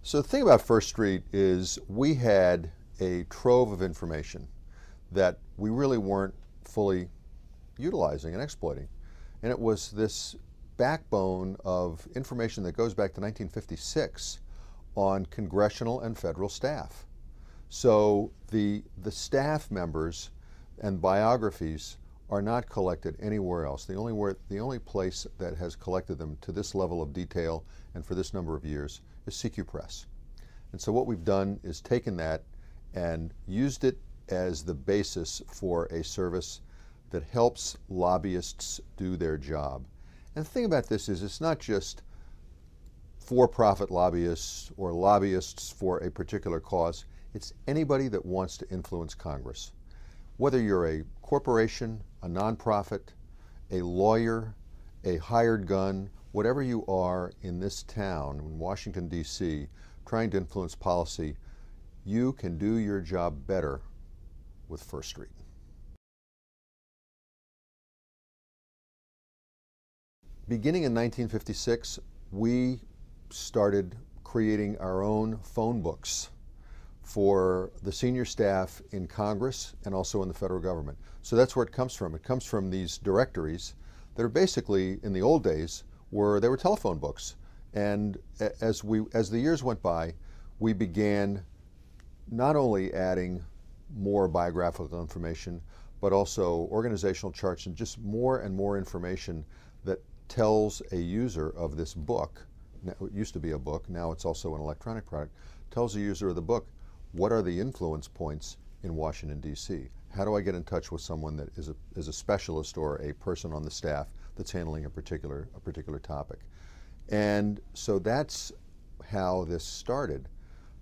So the thing about First Street is we had a trove of information that we really weren't fully utilizing and exploiting. And it was this backbone of information that goes back to 1956 on congressional and federal staff. So the staff members and biographies are not collected anywhere else. The only place that has collected them to this level of detail and for this number of years is CQ Press. And so what we've done is taken that and used it as the basis for a service that helps lobbyists do their job. And the thing about this is it's not just for-profit lobbyists or lobbyists for a particular cause. It's anybody that wants to influence Congress. Whether you're a corporation, a nonprofit, a lawyer, a hired gun, whatever you are in this town, in Washington, D.C., trying to influence policy, you can do your job better with First Street. Beginning in 1956, we started creating our own phone books for the senior staff in Congress and also in the federal government. So that's where it comes from. It comes from these directories that are basically, in the old days, they were telephone books. And as the years went by, we began not only adding more biographical information, but also organizational charts and just more and more information that tells a user of this book. Now, it used to be a book, now it's also an electronic product, tells the user of the book what are the influence points in Washington, D.C. How do I get in touch with someone that is a specialist or a person on the staff that's handling a particular topic? And so that's how this started.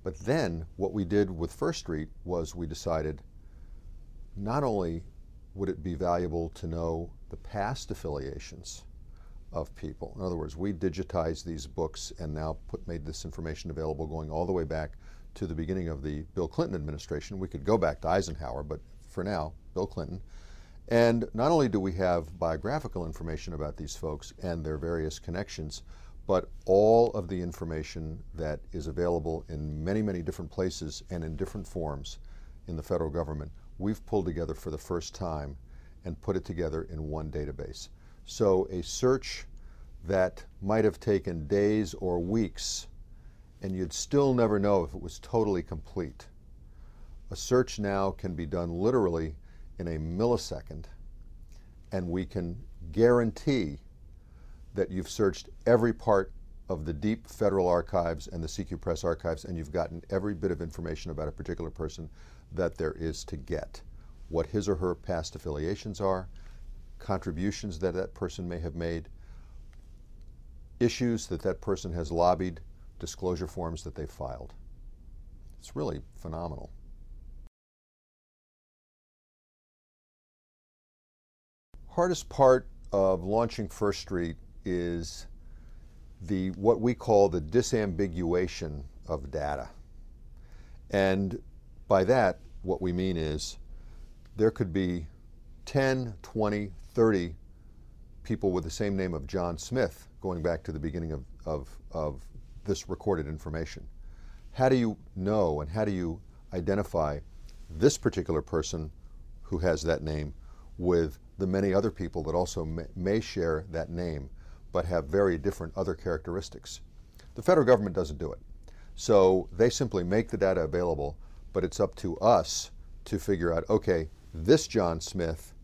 But then what we did with First Street was we decided not only would it be valuable to know the past affiliations of people. In other words, we digitized these books and now made this information available going all the way back to the beginning of the Bill Clinton administration. We could go back to Eisenhower, but for now, Bill Clinton. And not only do we have biographical information about these folks and their various connections, but all of the information that is available in many, many different places and in different forms in the federal government, we've pulled together for the first time and put it together in one database. So a search that might have taken days or weeks, and you'd still never know if it was totally complete. A search now can be done literally in a millisecond, and we can guarantee that you've searched every part of the deep federal archives and the CQ Press archives, and you've gotten every bit of information about a particular person that there is to get. What his or her past affiliations are, contributions that that person may have made, issues that that person has lobbied, disclosure forms that they filed. It's really phenomenal. Hardest part of launching First Street is what we call the disambiguation of data. And by that, what we mean is there could be 10, 20, 30 people with the same name of John Smith going back to the beginning of this recorded information. How do you know and how do you identify this particular person who has that name with the many other people that also may share that name but have very different other characteristics? The federal government doesn't do it. So they simply make the data available, but it's up to us to figure out, okay, this John Smith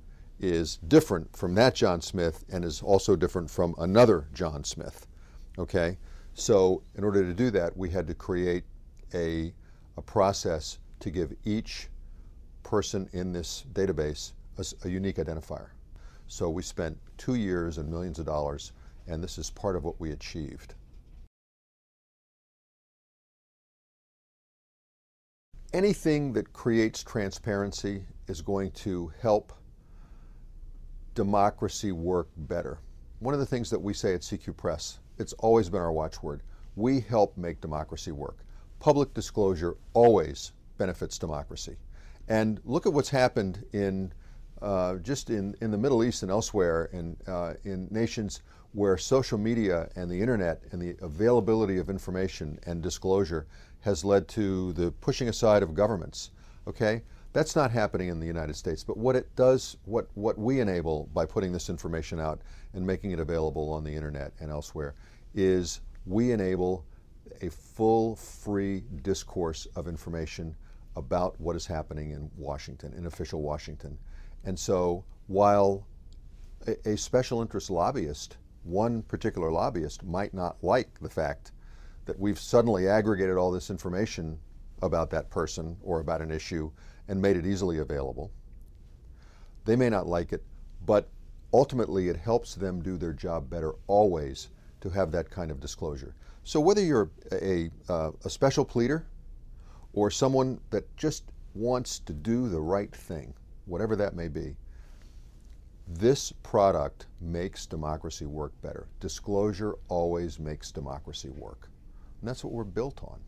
is different from that John Smith and is also different from another John Smith, okay? So in order to do that, we had to create a process to give each person in this database a unique identifier. So we spent 2 years and millions of dollars, and this is part of what we achieved. Anything that creates transparency is going to help democracy work better. One of the things that we say at CQ Press, it's always been our watchword, we help make democracy work. Public disclosure always benefits democracy. And look at what's happened in just in the Middle East and elsewhere, and in nations where social media and the internet and the availability of information and disclosure has led to the pushing aside of governments. Okay, that's not happening in the United States. But what it does, what we enable by putting this information out and making it available on the internet and elsewhere, is we enable a full, free discourse of information about what is happening in Washington, in official Washington. And so while a special interest lobbyist, one particular lobbyist, might not like the fact that we've suddenly aggregated all this information about that person or about an issue and made it easily available, they may not like it, but ultimately it helps them do their job better always to have that kind of disclosure. So whether you're a special pleader or someone that just wants to do the right thing, whatever that may be, this product makes democracy work better. Disclosure always makes democracy work. And that's what we're built on.